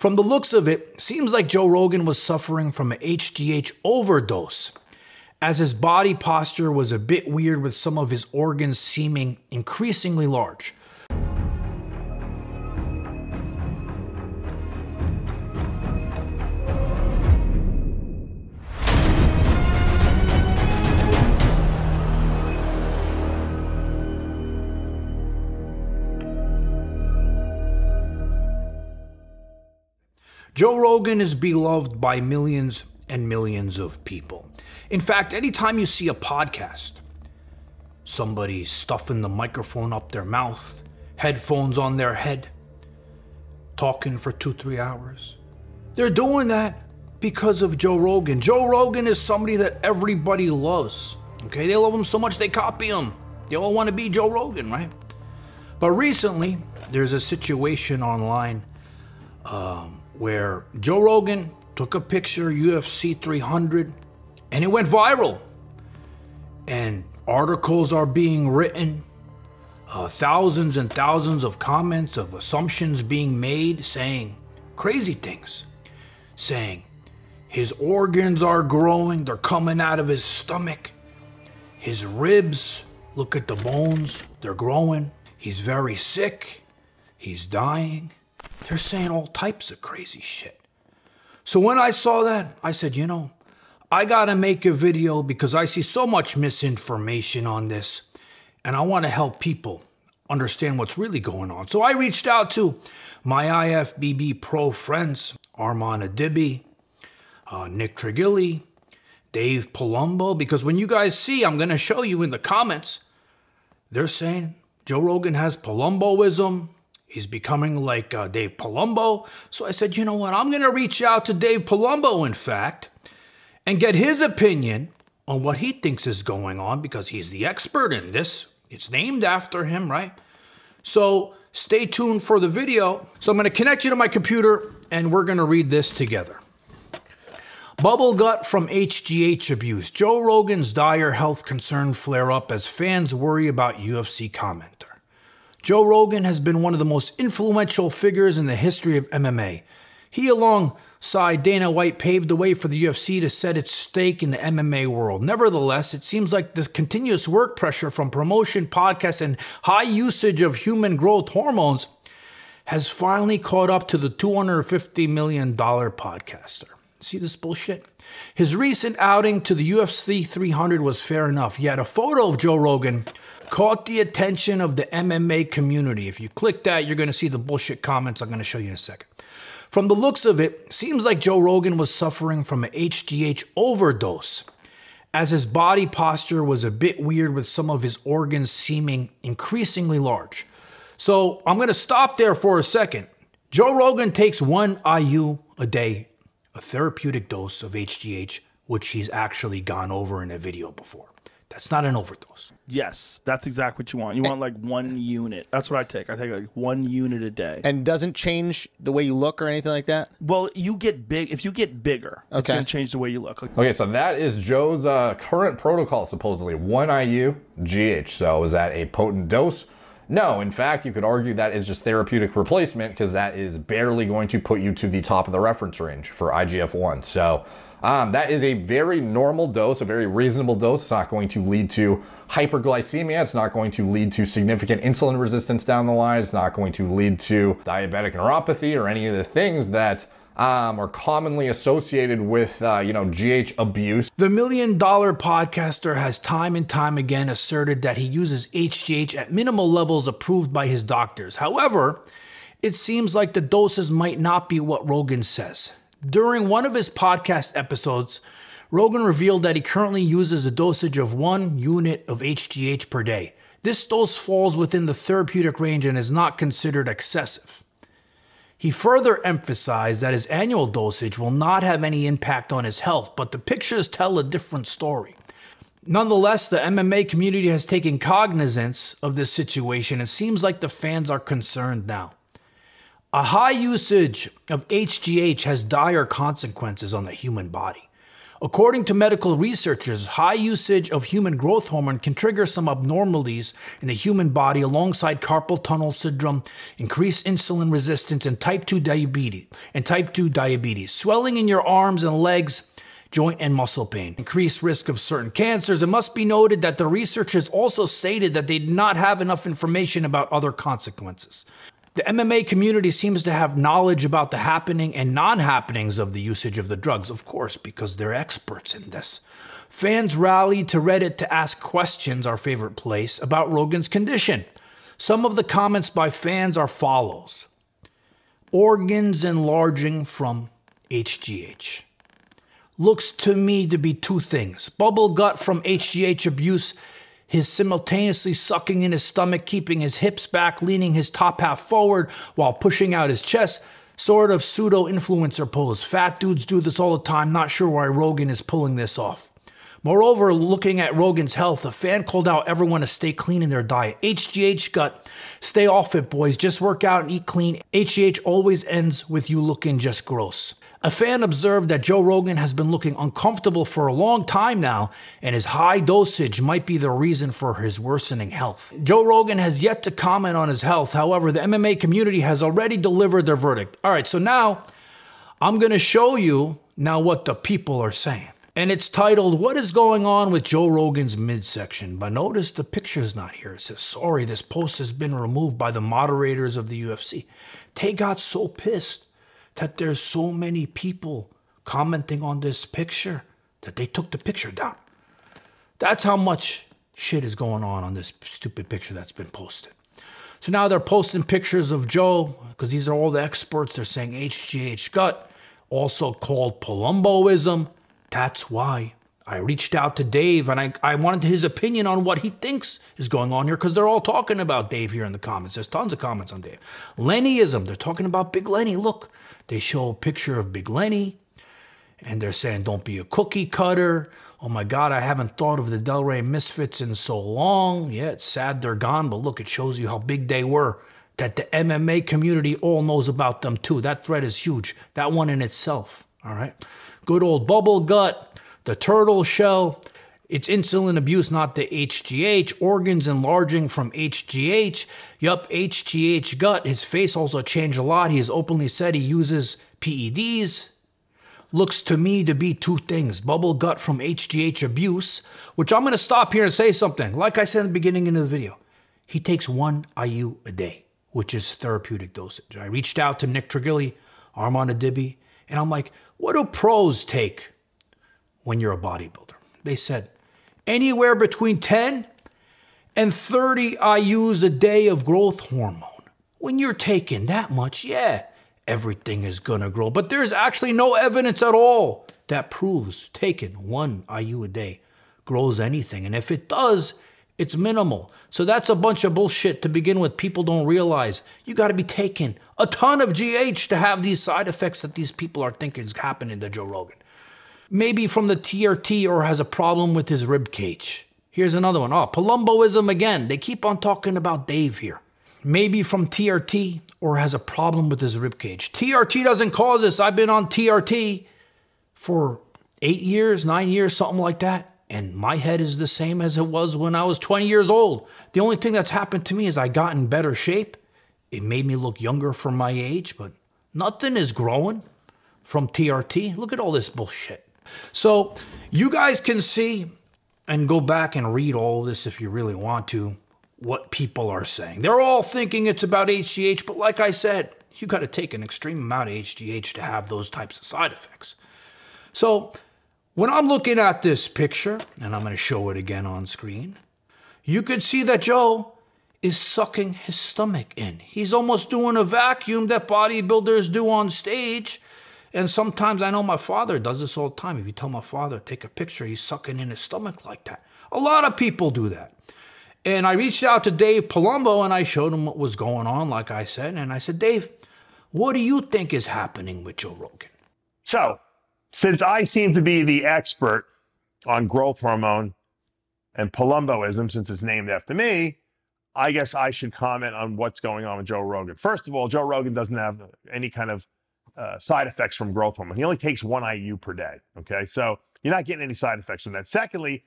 From the looks of it, seems like Joe Rogan was suffering from an HGH overdose, as his body posture was a bit weird with some of his organs seeming increasingly large. Joe Rogan is beloved by millions and millions of people. In fact, anytime you see a podcast, somebody stuffing the microphone up their mouth, headphones on their head, talking for 2-3 hours, they're doing that because of Joe Rogan. Joe Rogan is somebody that everybody loves. Okay, they love him so much they copy him. They all want to be Joe Rogan, right? But recently, there's a situation online where Joe Rogan took a picture, UFC 300, and it went viral. And articles are being written, thousands and thousands of comments of assumptions being made, saying crazy things, saying his organs are growing, they're coming out of his stomach, his ribs, look at the bones, they're growing, he's very sick, he's dying. They're saying all types of crazy shit. So when I saw that, I said, you know, I gotta make a video because I see so much misinformation on this and I wanna help people understand what's really going on. So I reached out to my IFBB pro friends, Armand Adibi, Nick Trigilli, Dave Palumbo, because when you guys see, I'm gonna show you in the comments, they're saying Joe Rogan has Palumboism. He's becoming like Dave Palumbo. So I said, you know what? I'm going to reach out to Dave Palumbo, in fact, and get his opinion on what he thinks is going on because he's the expert in this. It's named after him, right? So stay tuned for the video. So I'm going to connect you to my computer and we're going to read this together. Bubble gut from HGH abuse. Joe Rogan's dire health concern flare up as fans worry about UFC commenter. Joe Rogan has been one of the most influential figures in the history of MMA. He, alongside Dana White, paved the way for the UFC to set its stake in the MMA world. Nevertheless, it seems like this continuous work pressure from promotion, podcasts, and high usage of human growth hormones has finally caught up to the $250 million podcaster. See this bullshit? His recent outing to the UFC 300 was fair enough, yet a photo of Joe Rogan caught the attention of the MMA community. If you click that, you're going to see the bullshit comments I'm going to show you in a second. From the looks of it, seems like Joe Rogan was suffering from an HGH overdose, as his body posture was a bit weird with some of his organs seeming increasingly large. So I'm going to stop there for a second. Joe Rogan takes 1 IU a day, a therapeutic dose of HGH, which he's actually gone over in a video before. That's not an overdose. Yes, that's exactly what you want. You want like 1 unit. That's what I take. I take like 1 unit a day. And doesn't change the way you look or anything like that? Well, you get big. If you get bigger, it's going to change the way you look. Okay, so that is Joe's current protocol, supposedly. 1 IU GH. So is that a potent dose? No, in fact, you could argue that is just therapeutic replacement because that is barely going to put you to the top of the reference range for IGF-1. So that is a very normal dose, a very reasonable dose. It's not going to lead to hyperglycemia. It's not going to lead to significant insulin resistance down the line. It's not going to lead to diabetic neuropathy or any of the things that are commonly associated with, GH abuse. The $1 Million podcaster has time and time again asserted that he uses HGH at minimal levels approved by his doctors. However, it seems like the doses might not be what Rogan says. During one of his podcast episodes, Rogan revealed that he currently uses a dosage of 1 unit of HGH per day. This dose falls within the therapeutic range and is not considered excessive. He further emphasized that his annual dosage will not have any impact on his health, but the pictures tell a different story. Nonetheless, the MMA community has taken cognizance of this situation and it seems like the fans are concerned now. A high usage of HGH has dire consequences on the human body. According to medical researchers, high usage of human growth hormone can trigger some abnormalities in the human body alongside carpal tunnel syndrome, increased insulin resistance, and type 2 diabetes, swelling in your arms and legs, joint and muscle pain, increased risk of certain cancers. It must be noted that the researchers also stated that they did not have enough information about other consequences. The MMA community seems to have knowledge about the happening and non-happenings of the usage of the drugs, of course, because they're experts in this. Fans rallied to Reddit to ask questions, our favorite place, about Rogan's condition. Some of the comments by fans are follows. Organs enlarging from HGH. Looks to me to be two things. Bubble gut from HGH abuse, his simultaneously sucking in his stomach, keeping his hips back, leaning his top half forward while pushing out his chest. Sort of pseudo-influencer pose. Fat dudes do this all the time. Not sure why Rogan is pulling this off. Moreover, looking at Rogan's health, a fan called out everyone to stay clean in their diet. HGH gut, stay off it, boys. Just work out and eat clean. HGH always ends with you looking just gross. A fan observed that Joe Rogan has been looking uncomfortable for a long time now, and his high dosage might be the reason for his worsening health. Joe Rogan has yet to comment on his health. However, the MMA community has already delivered their verdict. All right, so now I'm going to show you now what the people are saying. And it's titled, What is Going On with Joe Rogan's Midsection? But notice the picture's not here. It says, sorry, this post has been removed by the moderators of the UFC. They got so pissed that there's so many people commenting on this picture that they took the picture down. That's how much shit is going on this stupid picture that's been posted. So now they're posting pictures of Joe, because these are all the experts. They're saying HGH gut, also called Palumboism. That's why I reached out to Dave, and I wanted his opinion on what he thinks is going on here, because they're all talking about Dave here in the comments. There's tons of comments on Dave. Lennyism, they're talking about Big Lenny. Look, they show a picture of Big Lenny, and they're saying, don't be a cookie cutter. Oh my God, I haven't thought of the Delray Misfits in so long. Yeah, it's sad they're gone, but look, it shows you how big they were, that the MMA community all knows about them too. That thread is huge, that one in itself, all right? Good old bubble gut, the turtle shell. It's insulin abuse, not the HGH. Organs enlarging from HGH. Yup, HGH gut. His face also changed a lot. He has openly said he uses PEDs. Looks to me to be two things. Bubble gut from HGH abuse, which I'm going to stop here and say something. Like I said in the beginning of the video, he takes 1 IU a day, which is therapeutic dosage. I reached out to Nick Trigilli, Armand Adibi, and I'm like, what do pros take when you're a bodybuilder? They said, anywhere between 10 and 30 IUs a day of growth hormone. When you're taking that much, yeah, everything is going to grow. But there's actually no evidence at all that proves taking 1 IU a day grows anything. And if it does, it's minimal. So that's a bunch of bullshit to begin with. People don't realize you got to be taking a ton of GH to have these side effects that these people are thinking is happening to Joe Rogan. Maybe from the TRT or has a problem with his rib cage. Here's another one. Oh, Palumboism again. They keep on talking about Dave here. Maybe from TRT or has a problem with his rib cage. TRT doesn't cause this. I've been on TRT for 8 years, 9 years, something like that. And my head is the same as it was when I was 20 years old. The only thing that's happened to me is I got in better shape. It made me look younger for my age, but nothing is growing from TRT. Look at all this bullshit. So you guys can see and go back and read all this if you really want to, what people are saying. They're all thinking it's about HGH, but like I said, you got to take an extreme amount of HGH to have those types of side effects. So when I'm looking at this picture, and I'm going to show it again on screen, you could see that Joe is sucking his stomach in. He's almost doing a vacuum that bodybuilders do on stage. And sometimes I know my father does this all the time. If you tell my father, take a picture, he's sucking in his stomach like that. A lot of people do that. And I reached out to Dave Palumbo and I showed him what was going on, like I said. And I said, Dave, what do you think is happening with Joe Rogan? So, since I seem to be the expert on growth hormone and Palumboism, since it's named after me, I guess I should comment on what's going on with Joe Rogan. First of all, Joe Rogan doesn't have any kind of side effects from growth hormone. He only takes 1 IU per day, okay? So You're not getting any side effects from that. Secondly,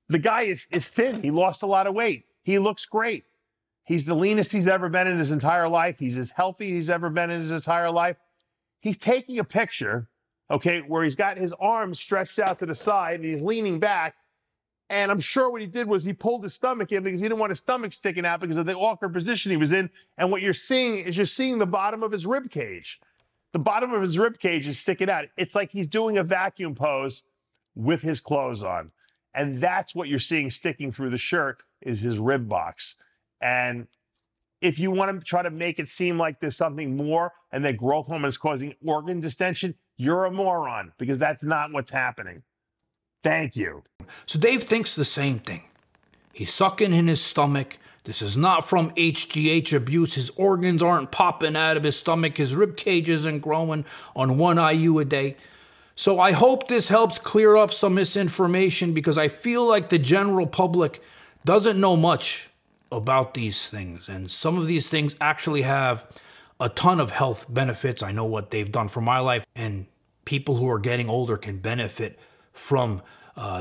the guy is thin. He lost a lot of weight. He looks great. He's the leanest he's ever been in his entire life. He's as healthy as he's ever been in his entire life. He's taking a picture, okay, where he's got his arms stretched out to the side and he's leaning back. And I'm sure what he did was he pulled his stomach in because he didn't want his stomach sticking out because of the awkward position he was in. And what you're seeing is the bottom of his rib cage. The bottom of his rib cage is sticking out. It's like he's doing a vacuum pose with his clothes on. And that's what you're seeing sticking through the shirt is his rib box. And if you want to try to make it seem like there's something more and that growth hormone is causing organ distension, you're a moron because that's not what's happening. Thank you. So Dave thinks the same thing. He's sucking in his stomach. This is not from HGH abuse. His organs aren't popping out of his stomach. His rib cage isn't growing on 1 IU a day. So I hope this helps clear up some misinformation because I feel like the general public doesn't know much about these things. And some of these things actually have a ton of health benefits. I know what they've done for my life, and people who are getting older can benefit from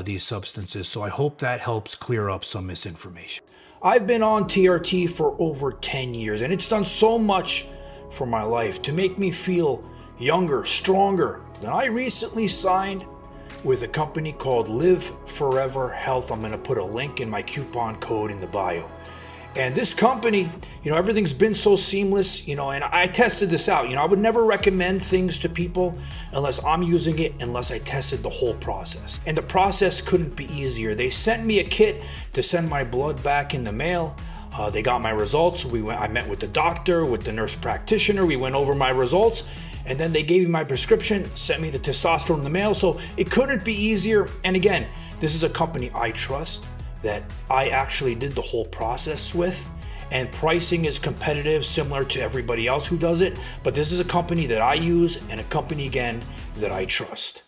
these substances. So I hope that helps clear up some misinformation. I've been on TRT for over 10 years, and it's done so much for my life to make me feel younger, stronger. And I recently signed with a company called Live Forever Health. I'm going to put a link in my coupon code in the bio. And this company, everything's been so seamless, and I tested this out. I would never recommend things to people unless I'm using it, unless I tested the whole process. And the process couldn't be easier. They sent me a kit to send my blood back in the mail. They got my results. I met with the doctor, with the nurse practitioner. We went over my results. And then they gave me my prescription, sent me the testosterone in the mail. So it couldn't be easier. And again, this is a company I trust, that I actually did the whole process with, and pricing is competitive, similar to everybody else who does it. But this is a company that I use and a company, again, that I trust.